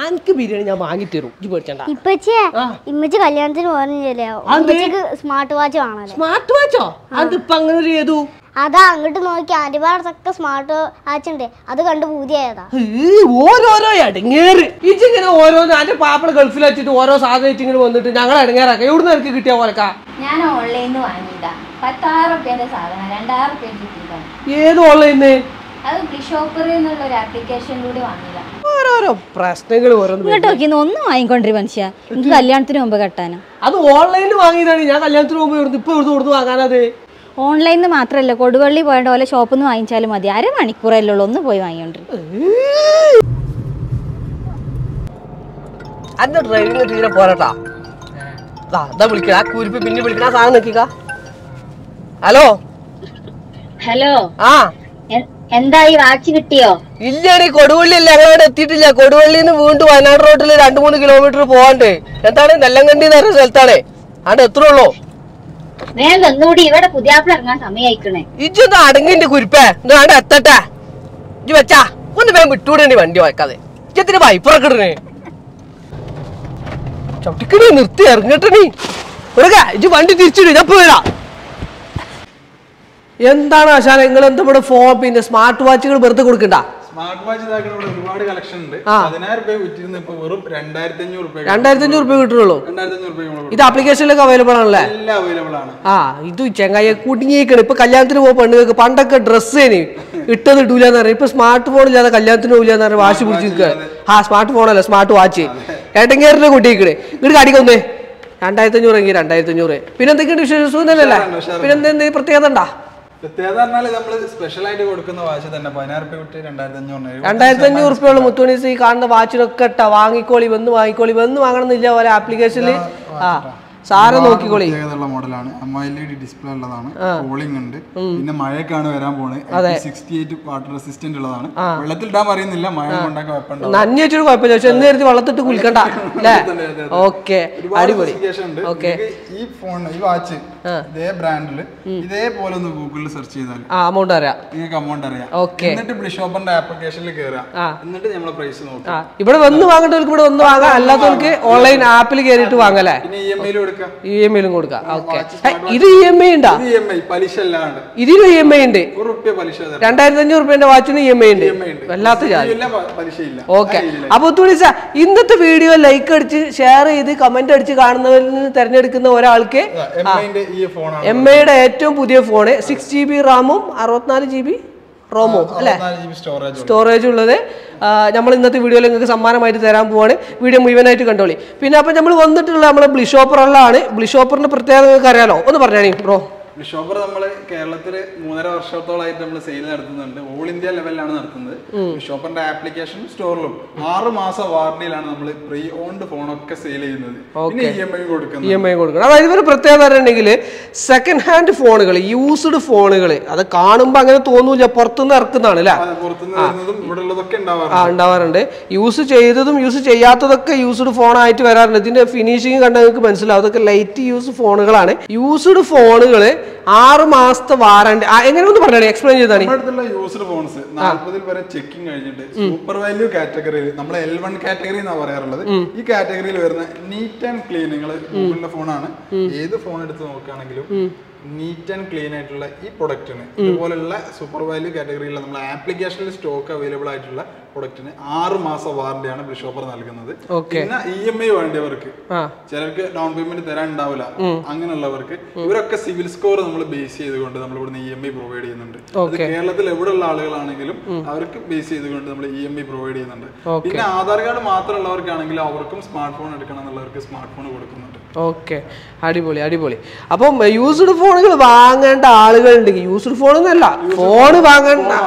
എനിക്ക് ബിരിയാണി ഞാൻ വാങ്ങി തരും ഇമ്മച്ചി കല്യാണത്തിന് പറഞ്ഞില്ലേ സ്മാർട്ട് വാച്ച് ആണല്ലോ. സ്മാർട്ട് വാച്ചോ? അതിപ്പോ അങ്ങനെ ചെയ്തു? അതാ അങ്ങോട്ട് നോക്കി ആന്റിബയോട്ടിക്സ് സ്മാർട്ട് വാച്ച് ഉണ്ട്, അത് കണ്ട് പൂതിയായതാ. ഓരോരോ ഇടങ്ങേറ് ഇങ്ങനെ ഓരോന്ന് എന്റെ പാപ്പള ഗൾഫിൽ വെച്ചിട്ട് ഓരോ സാധനം ഇങ്ങനെ വന്നിട്ട് ഞങ്ങൾ ഇടങ്ങേറാക്ക. എവിടുന്ന് എനിക്ക് കിട്ടിയ പോലക്കാ? ഞാൻ ഓൺലൈനിൽ വാങ്ങിയതാ. 16 രൂപയുടെ സാധനം 2000 രൂപ കിട്ടിയതാണ്. ഏത് ഓൺലൈന്? അത് ബ്ലിഷോപ്പർ എന്നുള്ള ഒരു ആപ്ലിക്കേഷനിലൂടെ വാങ്ങിയതാ. ഓരോരോ പ്രശ്നങ്ങൾ ഓരോന്ന് ഒന്നും വാങ്ങിക്കൊണ്ടിരി മനുഷ്യ. എനിക്ക് കല്യാണത്തിന് മുമ്പ് കെട്ടാനോ? അത് ഓൺലൈനിൽ വാങ്ങിയതാണ്. ഞാൻ കല്യാണത്തിന് മുമ്പ് ഇപ്പൊ കൊടുത്ത് വാങ്ങാനത്. ഓൺലൈനിൽ മാത്രല്ല, കൊടുവള്ളി പോയ പോലെ ഷോപ്പിൽ നിന്ന് വാങ്ങിച്ചാലും മതി. 1/2 മണിക്കൂറല്ലേ ഉള്ളൂ, ഒന്ന് പോയി വാങ്ങിയോണ്ട്. അന്റെ ഡ്രൈവിംഗ് തീരെ പോരട്ടാ. വിളിക്കണ കുരിപ്പ് പിന്നെ വിളിക്കണ സാധനം നോക്കിക്ക. Hello hello. ആ എന്തായി വാച്ച് കിട്ടിയോ? ഇല്ലടി, കൊടുവള്ളി അല്ലേ, ഞങ്ങളവിടെ എത്തിയിട്ടില്ല. കൊടുവള്ളിന്ന് വീണ്ടും വയനാട് റോഡിൽ 2-3 കിലോമീറ്റർ പോവാണ്ട്. എന്താണ് നെല്ലങ്കണ്ടി എന്ന് പറഞ്ഞ സ്ഥലത്താണ്. അവിടെ എത്ര ഉള്ളൂ? വേഗം ഒന്നുകൂടി, ഇവിടെ പുതിയാപ്പിള ഇറങ്ങാൻ സമയമായിക്കണേ. ഇജൊന്ന് അടങ്ങിന്റെ കുരിപ്പേ, അവിടെ എത്തട്ടെ. ഇജ് വെച്ചാ ഒന്ന് വേഗം വിട്ടൂടേണ്ടി വണ്ടി വായിക്കാതെ. ഇജത്തിന് വൈപ്പറൊക്കെ ഇടണേ. ചവിട്ടിക്കണി നിർത്തി ഇറങ്ങട്ടണി. ഇജ് വണ്ടി തിരിച്ചിട്, ഞാൻ പോരാ. എന്താണ് ആശാന നിങ്ങൾ എന്താ ഇവിടെ ഫോൺ പിന്നെ സ്മാർട്ട് വാച്ചുകൾ വെറുതെ കൊടുക്കണ്ട? സ്മാർട്ട് വാച്ച് ഒരുപാട് കളക്ഷൻ ഉണ്ട്. 10000 രൂപ വിറ്റിരുന്ന ഇപ്പൊ വെറും 2500 രൂപ. 2500 രൂപ കിട്ടുള്ളൂ. ഇത് ആപ്ലിക്കേഷനിലൊക്കെ അവൈലബിൾ ആണല്ലേ? എല്ലാം അവൈലബിൾ ആണ്. ഇത് ചെങ്ങായി കുടുങ്ങിയേക്കാണ്. ഇപ്പൊ കല്യാണത്തിന് പോകുമ്പോ പെണ്ണുങ്ങൾക്ക് പണ്ടൊക്കെ ഡ്രസ്സേന് ഇട്ടത് ഇടൂലെന്ന് പറഞ്ഞാൽ ഇപ്പൊ സ്മാർട്ട് ഫോൺ ഇല്ലാതെ കല്യാണത്തിന് പോകില്ലെന്ന് പറഞ്ഞാൽ വാശി പിടിച്ച് നിൽക്കുക. സ്മാർട്ട് ഫോണല്ല, സ്മാർട്ട് വാച്ച്. ഏട്ടങ്ങേറിന്റെ കുട്ടിയേക്കണേ ഇങ്ങോട്ട് കാണിക്കൊന്നേ. 2500 എങ്കിൽ 2500. പിന്നെ എന്തൊക്കെയുണ്ട് വിശേഷം? സുഖമല്ലേ? പിന്നെ എന്തെങ്കിലും പ്രത്യേകത ഉണ്ടാ? പ്രത്യേകത പറഞ്ഞാൽ നമ്മള് സ്പെഷ്യൽ ആയിട്ട് കൊടുക്കുന്ന വാച്ച് തന്നെ 10000 രൂപ വിട്ട് 2500 രൂപയുള്ള മുത്തുമണീസ് ഈ കാണുന്ന വാച്ചിനൊക്കെ ഇട്ടാ വാങ്ങിക്കോളി. വന്ന് വാങ്ങണം എന്നില്ല ഓരോ ആപ്ലിക്കേഷനിൽ. സാധനം നോക്കിക്കോളി. മോഡലാണ്. LED ഡിസ്പ്ലേ ഉള്ളതാണ്. കൂളിംഗ് ഉണ്ട്. പിന്നെ മഴയൊക്കെയാണ് വരാൻ പോണത്. 68 വാട്ടർ റെസിസ്റ്റന്റ് ഉള്ളതാണ്. വെള്ളത്തിൽ ഇടാൻ പറയുന്നില്ല, മഴ കൊണ്ടൊക്കെ കുഴപ്പമില്ല. നനഞ്ഞൊരു കുഴപ്പമില്ല, പക്ഷെ എന്ന് കരുതി വെള്ളത്തിട്ട് കുളിക്കണ്ട അല്ലേ? ഓക്കെ, അടിപൊളി. ഈ ഫോൺ, ഈ വാച്ച് ഇതേ ബ്രാൻഡില് ഇതേപോലെ ഒന്ന് ഗൂഗിളിൽ സെർച്ച് ചെയ്താൽ അമൗണ്ട് അറിയാം, നിങ്ങൾക്ക് അമൗണ്ട് അറിയാം. എന്നിട്ട് ബ്ലിഷോപ്പറിന്റെ ആപ്ലിക്കേഷനിൽ കയറാം. എന്നിട്ട് നമ്മളെ പ്രൈസ് നോക്കാം. ഇവിടെ വന്ന് വാങ്ങേണ്ടവർക്ക് ഇവിടെ വന്ന് വാങ്ങാം, അല്ലാത്തവർക്ക് ഓൺലൈൻ ആപ്പിൽ കയറിയിട്ട് വാങ്ങാല്ലേ? പിന്നെ EMI കൊടുക്കാം. ഇത് EMI ഉണ്ടാ? ഇതിലും EMI ഉണ്ട്. 2500 രൂപന്റെ വാച്ചിന് EMI ഉണ്ട്. വല്ലാത്ത ജാതി. ഓക്കെ, അപ്പൊ തുണിസ ഇന്നത്തെ വീഡിയോ ലൈക്ക് അടിച്ച് ഷെയർ ചെയ്ത് കമന്റ് അടിച്ച് കാണുന്നവരിൽ നിന്ന് തെരഞ്ഞെടുക്കുന്ന ഒരാൾക്ക് MIയുടെ ഏറ്റവും പുതിയ ഫോണ് 6GB റാമും 64GB റോമോ അല്ലേ സ്റ്റോറേജ് ഉള്ളത് നമ്മൾ ഇന്നത്തെ വീഡിയോയിൽ നിങ്ങൾക്ക് സമ്മാനമായിട്ട് തരാൻ പോവാണ്. വീഡിയോ മുഴുവനായിട്ട് കണ്ടോളി. പിന്നെ അപ്പം നമ്മൾ വന്നിട്ടുള്ള നമ്മളെ ബ്ലിഷോപ്പറുള്ളതാണ്. ബ്ലിഷോപ്പറിന്റെ പ്രത്യേകത നിങ്ങൾക്ക് അറിയാലോ, ഒന്ന് പറഞ്ഞാണി ബ്രോ. ബ്ലിഷോപ്പർ നമ്മൾ കേരളത്തിൽ 3.5 വർഷത്തോളമായിട്ട് നമ്മൾ സെയിൽ നടത്തുന്നുണ്ട്. ഓൾ ഇന്ത്യ ലെവലിലാണ് നടത്തുന്നത്. ബ്ലിഷോപ്പറിന്റെ ആപ്ലിക്കേഷനും സ്റ്റോറിലും 6 മാസം വാറണ്ടിയിലാണ് നമ്മൾ പ്രീ ഓൺഡ് ഫോണൊക്കെ സെയിൽ ചെയ്യുന്നത്. EMI കൊടുക്കണം. അതായത് ഒരു പ്രത്യേകത പറഞ്ഞിട്ടുണ്ടെങ്കിൽ സെക്കൻഡ് ഹാൻഡ് ഫോണുകൾ, യൂസ്ഡ് ഫോണുകൾ, അത് കാണുമ്പോൾ അങ്ങനെ തോന്നൂല, പുറത്തുനിന്ന് ഇറക്കുന്നതാണ് അല്ലേ? ഉണ്ടാവാറുണ്ട്. യൂസ് ചെയ്തതും യൂസ് ചെയ്യാത്തതൊക്കെ യൂസ്ഡ് ഫോണായിട്ട് വരാറുണ്ട്. ഇതിന്റെ ഫിനിഷിങ് കണ്ടാൽ നിങ്ങൾക്ക് മനസ്സിലാവും, അതൊക്കെ ലൈറ്റ് യൂസ് ഫോണുകളാണ്. യൂസ്ഡ് ഫോണുകള് 6 മാസത്തെ വാറണ്ടി. എങ്ങനെയൊന്ന് പറഞ്ഞാൽ എക്സ്പ്ലെയിൻ ചെയ്താണ്. യൂസ്ഡ് ഫോൺസ് 40 വരെ ചെക്കിംഗ് കഴിഞ്ഞിട്ട് സൂപ്പർ വാല്യൂ കാറ്റഗറിയിൽ, നമ്മൾ L1 കാറ്റഗറി എന്നാ പറയാറുള്ളത്, ഈ കാറ്റഗറിയിൽ വരുന്ന നീറ്റ് ആൻഡ് ക്ലീൻ, നിങ്ങൾ ഗൂഗിളിന്റെ ഫോണാണ്, ഏത് ഫോൺ എടുത്ത് നോക്കുകയാണെങ്കിലും നീറ്റ് ആൻഡ് ക്ലീൻ ആയിട്ടുള്ള ഈ പ്രൊഡക്റ്റിന് ഇതുപോലുള്ള സൂപ്പർ വാല്യൂ കാറ്റഗറിയിലുള്ള നമ്മുടെ ആപ്ലിക്കേഷനിൽ സ്റ്റോക്ക് അവൈലബിൾ ആയിട്ടുള്ള പ്രൊഡക്റ്റിന് 6 മാസം വാറണ്ടിയാണ് ബ്ലിഷോപ്പർ നൽകുന്നത്. പിന്നെ EMI വേണ്ടിയവർക്ക്, ചിലർക്ക് ഡൗൺ പേയ്മെന്റ് തരാൻ ഉണ്ടാവില്ല, അങ്ങനെയുള്ളവർക്ക് ഇവരൊക്കെ സിവിൽ സ്കോർ നമ്മൾ ബേസ് ചെയ്തുകൊണ്ട് നമ്മൾ ഇവിടുന്ന് EMI പ്രൊവൈഡ് ചെയ്യുന്നുണ്ട്. കേരളത്തിൽ എവിടെയുള്ള ആളുകളാണെങ്കിലും അവർക്ക് ബേസ് ചെയ്തുകൊണ്ട് നമ്മൾ EMI പ്രൊവൈഡ് ചെയ്യുന്നുണ്ട്. പിന്നെ ആധാർ കാർഡ് മാത്രമുള്ളവർക്കാണെങ്കിൽ അവർക്കും സ്മാർട്ട് ഫോൺ എടുക്കണം എന്നുള്ളവർക്ക് സ്മാർട്ട് ഫോൺ കൊടുക്കുന്നുണ്ട്. ഓക്കെ, അടിപൊളി അടിപൊളി. അപ്പം യൂസ്ഡ് ഫോണുകൾ വാങ്ങേണ്ട ആളുകളുണ്ടെങ്കിൽ, യൂസ്ഡ് ഫോണൊന്നല്ല, ഫോൺ വാങ്ങാൻ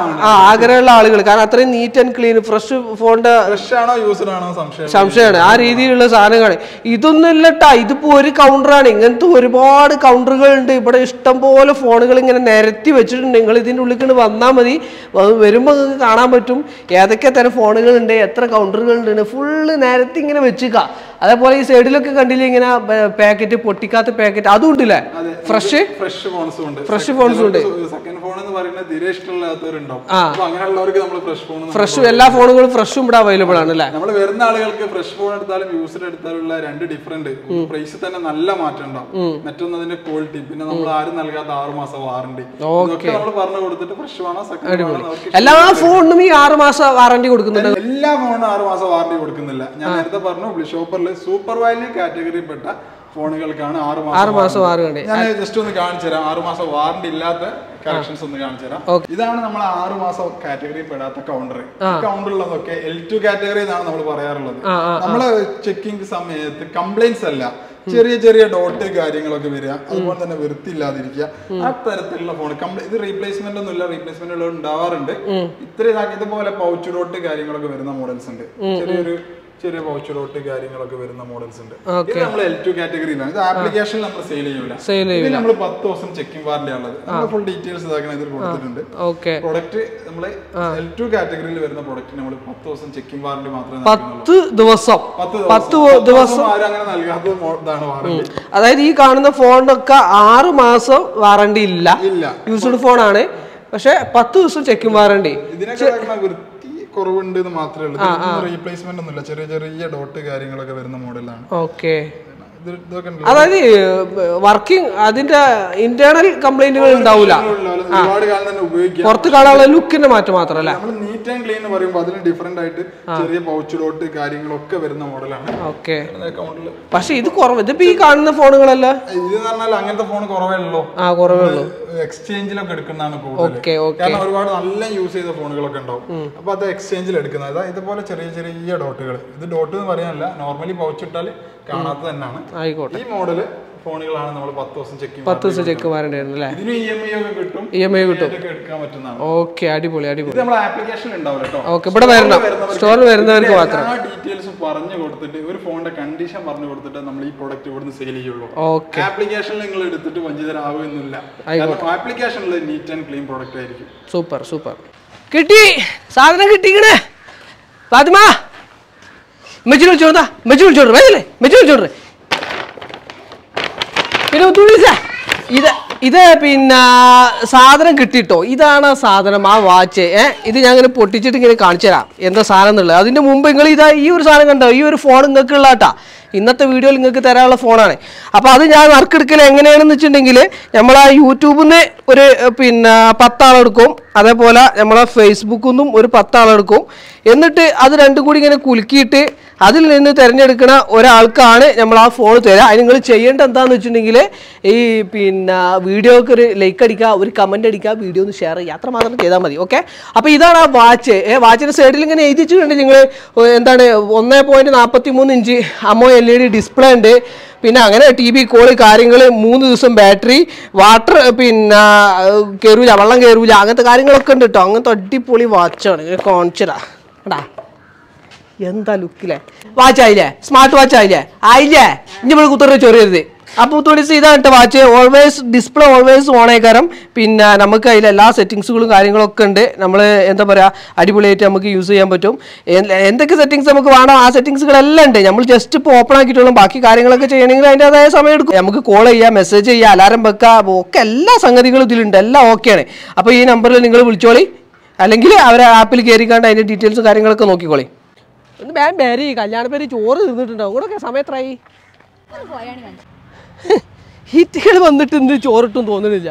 ആഗ്രഹമുള്ള ആളുകൾ, കാരണം അത്രയും നീറ്റ് ആൻഡ് ക്ലീൻ ഫ്രഷ് ഫോണിന്റെ സംശയമാണ്, ആ രീതിയിലുള്ള സാധനങ്ങളാണ്. ഇതൊന്നും ഇല്ലട്ടാ, ഇതിപ്പോ ഒരു കൗണ്ടറാണ്. ഇങ്ങനത്തെ ഒരുപാട് കൗണ്ടറുകൾ ഉണ്ട് ഇവിടെ. ഇഷ്ടം പോലെ ഫോണുകൾ ഇങ്ങനെ നിരത്തി വെച്ചിട്ടുണ്ട്. നിങ്ങൾ ഇതിൻ്റെ ഉള്ളിൽ വന്നാൽ മതി, വരുമ്പോൾ നിങ്ങൾക്ക് കാണാൻ പറ്റും ഏതൊക്കെ തരം ഫോണുകളുണ്ട്, എത്ര കൗണ്ടറുകളുണ്ട്. ഫുള്ള് നിരത്തി ഇങ്ങനെ വെച്ചിക്ക. അതേപോലെ ഈ സൈഡിലൊക്കെ കണ്ടില്ലേ ഇങ്ങനെ പാക്കറ്റ് പൊട്ടിക്കാത്ത പാക്കറ്റ് അതും ഉണ്ടല്ലേ ഫ്രഷ് ഫോൺസും ഉണ്ട്. ഫ്രഷ് ഫോൺസും ഉണ്ട്. സെക്കൻഡ് ഫോൺ എന്ന് പറയുന്നത് തീരെ ഇഷ്ടമില്ലാത്തവരുണ്ടാവും. അങ്ങനെയുള്ളവർക്ക് നമ്മൾ ഫ്രഷ് എല്ലാ ഫോണുകളും ഫ്രഷും ഇവിടെ അവൈലബിൾ ആണ് അല്ലേ? നമ്മൾ വരുന്ന ആളുകൾക്ക് ഫ്രഷ് ഫോൺ എടുത്താലും യൂസ്ഡ് എടുത്താലുള്ള 2 ഡിഫറെന്റ് പ്രൈസ് തന്നെ നല്ല മാറ്റം ഉണ്ടാവും. മറ്റൊന്ന് അതിന്റെ ക്വാളിറ്റി, പിന്നെ നമ്മൾ ആരും നൽകാത്ത 6 മാസം വാറണ്ടി നമ്മൾ പറഞ്ഞു കൊടുത്തിട്ട് ഫ്രഷ് വേണോ സെക്കൻഡ് എല്ലാ ഫോണിനും ഈ 6 മാസം വാറണ്ടി കൊടുക്കുന്നുണ്ട്. എല്ലാ ഫോണിനും 6 മാസം വാറണ്ടി കൊടുക്കുന്നില്ല. ഞാൻ നേരത്തെ പറഞ്ഞു ഷോപ്പറിൽ സൂപ്പർ വാല്യൂ കാറ്റഗറിയിൽപ്പെട്ട ഫോണുകൾക്കാണ് 6 മാസം വാറണ്ടി. ഞാൻ ജസ്റ്റ് ഒന്ന് കാണിച്ചു തരാം 6 മാസം വാറണ്ടി ഇല്ലാത്ത കളക്ഷൻസ് ഒന്ന് കാണിച്ചു തരാം. ഇതാണ് നമ്മൾ 6 മാസം കാറ്റഗറിയിൽ പെടാത്ത കൗണ്ടർ. കൗണ്ടറിലൊക്കെ L2 കാറ്റഗറി എന്നാണ് നമ്മൾ പറയാറുള്ളത്. നമ്മള് ചെക്കിംഗ് സമയത്ത് കംപ്ലൈന്റ്സ് അല്ല, ചെറിയ ചെറിയ ഡോട്ട് കാര്യങ്ങളൊക്കെ വരിക, അതുപോലെ തന്നെ വൃത്തിയില്ലാതിരിക്കുക, ആ തരത്തിലുള്ള ഫോൺ. ഇത് റീപ്ലേസ്മെന്റ് ഒന്നുമില്ല, റീപ്ലേസ്മെന്റ് ഉള്ളത് ഉണ്ടാവാറുണ്ട്. ഇതുപോലെ പൗച്ച് ഡോട്ട് കാര്യങ്ങളൊക്കെ വരുന്ന മോഡൽസ് ഉണ്ട്. ചെറിയ പൗച്ച് ഡോട്ട് കാര്യങ്ങളൊക്കെ വരുന്ന മോഡൽസ് ഉണ്ട്. ഇത് നമ്മൾ L2 കാറ്റഗറിയിലാണ്. ഇത് ആപ്ലിക്കേഷനിൽ നമ്മൾ സെയിൽ ചെയ്യൂല. ഇത് നമ്മൾ 10 ദിവസം ചെക്കിംഗ് വാറണ്ടി ഉള്ളത്. നമ്മൾ ഫുൾ ഡീറ്റെയിൽസ് ഇതാക്കണം ഇതിൽ കൊടുത്തിട്ടുണ്ട്. പ്രൊഡക്റ്റ് നമ്മൾ L2 കാറ്റഗറിയിൽ വരുന്ന പ്രൊഡക്റ്റ് നമ്മൾ 10 ദിവസം ചെക്കിംഗ് വാറണ്ടി മാത്രമേ 10 ദിവസം ആരും അങ്ങനെ നൽകാത്ത ഇതാണ് വാറണ്ടി. അതായത് ഈ കാണുന്ന ഫോണിനൊക്കെ 6 മാസം വാറണ്ടി ഇല്ല, യൂസ്ഡ് ഫോൺ ആണ്. പക്ഷെ 10 ദിവസം ചെക്കിംഗ് വാറണ്ടി. ഇതിനൊക്കെ കുറവുണ്ട് എന്ന് മാത്രമേ ഉള്ളൂ. റീപ്ലേസ്മെന്റ് ഒന്നുമില്ല, ചെറിയ ചെറിയ ഡോട്ട് കാര്യങ്ങളൊക്കെ വരുന്ന മോഡലാണ്. ഓക്കെ, അതായത് വർക്കിംഗ് അതിന്റെ ഇന്റേണൽ കംപ്ലൈന്റുകൾ ഉണ്ടാവില്ല, ഒരുപാട് കാലം തന്നെ ഉപയോഗിക്കാം. പുറത്ത് കാണാനുള്ള ലുക്കിന്റെ മാറ്റം മാത്രമല്ല. നമ്മൾ നീറ്റ് ആൻഡ് ക്ലീൻ എന്ന് പറയുമ്പോൾ അതിന് ഡിഫറെന്റ് ആയിട്ട് ചെറിയ പൗച്ച് ഡോട്ട് കാര്യങ്ങളൊക്കെ വരുന്ന മോഡലാണ്. ഓക്കെ, പക്ഷെ ഇത് കുറവ്. ഇതിപ്പോ ഈ കാണുന്ന ഫോണുകളല്ല, ഇത് പറഞ്ഞാൽ അങ്ങനത്തെ ഫോൺ കുറവേ ഉള്ളൂ. കുറവേ ഉള്ളൂ. എക്സ്ചേഞ്ചിലൊക്കെ എടുക്കുന്നതാണ് കൂടുതൽ. കാരണം ഒരുപാട് നല്ല യൂസ് ചെയ്ത ഫോണുകളൊക്കെ ഉണ്ടാവും. അപ്പൊ അത് എക്സ്ചേഞ്ചിൽ എടുക്കുന്നത്. അതായത് ഇതുപോലെ ചെറിയ ചെറിയ ഡോട്ടുകൾ. ഇത് ഡോട്ട് എന്ന് പറയാനല്ല, നോർമലി പൗച്ച് ഇട്ടാൽ കാണാത്തത് തന്നെയാണ്. ആയിക്കോട്ടെ, ഈ മോഡല് ഫോണുകളാണ് നമ്മൾ 10 ദിവസം ചെക്ക് വാറണ്ടി അല്ലേ? ഇതിന് EMI ഒക്കെ കിട്ടും, എടുക്കാൻ പറ്റുന്നതാണ്. ഓക്കെ, അടിപൊളി അടിപൊളി. നമ്മൾ ആപ്ലിക്കേഷനിൽ ഉണ്ടാവില്ല കേട്ടോ. ഓക്കെ, ഇവിടെ വരണം, സ്റ്റോറിൽ വരുന്നവർക്ക് മാത്രം ഡീറ്റെയിൽസ് പറഞ്ഞു കൊടുത്തിട്ട് ഒരു ഫോണിന്റെ കണ്ടീഷൻ പറഞ്ഞു കൊടുത്തിട്ട് നമ്മൾ ഈ പ്രൊഡക്റ്റ് ഇവിടുന്ന് സെയിൽ ചെയ്യുള്ളൂ. ആപ്ലിക്കേഷനിൽ നിങ്ങൾ എടുത്തിട്ട് വഞ്ചിതരാവുന്നില്ല. ആപ്ലിക്കേഷനിൽ നീറ്റ് ആൻഡ് ക്ലീൻ പ്രൊഡക്റ്റ് ആയിരിക്കും. Super super. കിട്ടി, സാധനം കിട്ടിക്കണേ. ഫാത്തിമ മെച്ചു വിളിച്ചോടാ, മെച്ചു വിളിച്ചോട്ടെ, വരില്ലേ മെച്ചു വിളിച്ചോട്ടെ. പിന്നെ ഇത് പിന്നെ സാധനം കിട്ടിട്ടോ. ഇതാണ് ആ സാധനം, ആ വാച്ച്. ഇത് ഞാൻ ഇങ്ങനെ പൊട്ടിച്ചിട്ട് ഇങ്ങനെ കാണിച്ചു തരാം എന്താ സാധനം എന്നുള്ളത്. അതിന്റെ മുമ്പ് നിങ്ങൾ ഇതാ ഈ ഒരു സാധനം കണ്ടോ, ഈ ഒരു ഫോൺ നിങ്ങൾക്ക് ഉള്ള കേട്ടാ. ഇന്നത്തെ വീഡിയോയിൽ നിങ്ങൾക്ക് തരാനുള്ള ഫോണാണ്. അപ്പോൾ അത് ഞാൻ നറുക്കെടുക്കൽ എങ്ങനെയാണെന്ന് വെച്ചിട്ടുണ്ടെങ്കിൽ നമ്മൾ ആ യൂട്യൂബിൽ നിന്ന് ഒരു പിന്നെ 10 ആളെടുക്കും, അതേപോലെ നമ്മളെ ഫേസ്ബുക്കിൽ നിന്നും ഒരു 10 ആളെടുക്കും. എന്നിട്ട് അത് രണ്ടും കൂടി ഇങ്ങനെ കുലുക്കിയിട്ട് അതിൽ നിന്ന് തിരഞ്ഞെടുക്കുന്ന ഒരാൾക്കാണ് നമ്മൾ ആ ഫോൺ തരിക. അതിന് നിങ്ങൾ ചെയ്യേണ്ട എന്താണെന്ന് വെച്ചിട്ടുണ്ടെങ്കിൽ ഈ പിന്നെ വീഡിയോക്ക് ഒരു ലൈക്ക് അടിക്കുക, ഒരു കമൻറ്റ് അടിക്കുക, വീഡിയോ ഒന്ന് ഷെയർ ചെയ്യുക, അത്ര മാത്രം ചെയ്താൽ മതി. ഓക്കെ, അപ്പോൾ ഇതാണ് ആ വാച്ച്. വാച്ചിൻ്റെ സൈഡിൽ ഇങ്ങനെ എഴുതിച്ചിട്ടുണ്ട് നിങ്ങൾ എന്താണ് 1.43 ഇഞ്ച് AMOLED LED ഡിസ്പ്ലേ ഉണ്ട്. പിന്നെ അങ്ങനെ TV കോള് കാര്യങ്ങൾ, 3 ദിവസം ബാറ്ററി, വാട്ടർ പിന്നെ കയറൂല, വെള്ളം കയറൂല, അങ്ങനത്തെ കാര്യങ്ങളൊക്കെ ഉണ്ട് കേട്ടോ. അങ്ങനത്തെ അടിപൊളി വാച്ചാണ്. ഇങ്ങനെ കാണിച്ചതാ എടാ, എന്താ ലുക്കില്ലേ. വാച്ചായില്ലേ, സ്മാർട്ട് വാച്ച് ആയില്ലേ. ഇനി ഇവിടെ കുത്തറ ചൊറിയരുത്. അപ്പോൾ തുണിസ് ഇതാണ് കേട്ടോ വാച്ച്. ഓൾവേസ് ഡിസ്പ്ലേ ഓൾവേസ് ഓണേക്കാരം. പിന്നെ നമുക്ക് അതിൽ എല്ലാ സെറ്റിങ്സുകളും കാര്യങ്ങളൊക്കെ ഉണ്ട്. നമ്മൾ എന്താ പറയുക, അടിപൊളിയായിട്ട് നമുക്ക് യൂസ് ചെയ്യാൻ പറ്റും. എന്തൊക്കെ സെറ്റിങ്സ് നമുക്ക് വേണം ആ സെറ്റിങ്സുകളെല്ലാം ഉണ്ട്. നമ്മൾ ജസ്റ്റ് ഇപ്പോൾ ഓപ്പൺ ആക്കിയിട്ടുള്ളൂ. ബാക്കി കാര്യങ്ങളൊക്കെ ചെയ്യണമെങ്കിൽ അതിൻ്റെതായ സമയം എടുക്കും. നമുക്ക് കോൾ ചെയ്യാം, മെസ്സേജ് ചെയ്യാം, അലാറം വെക്കാം, ഒക്കെ എല്ലാ സംഗതികളും ഇതിലുണ്ട്. എല്ലാം ഓക്കെയാണ്. അപ്പോൾ ഈ നമ്പറിൽ നിങ്ങൾ വിളിച്ചോളി, അല്ലെങ്കിൽ അവരെ ആപ്പിൽ കയറിക്കാണ്ട് അതിൻ്റെ ഡീറ്റെയിൽസ് കാര്യങ്ങളൊക്കെ നോക്കിക്കോളി. ഒന്ന് പേര് കല്യാണ പേര് ചോറ് തീർന്നിട്ടുണ്ടാവും. കൂടെ സമയത്തായി ഹിറ്റുകൾ വന്നിട്ട് ചോറിട്ടും തോന്നുന്നില്ല.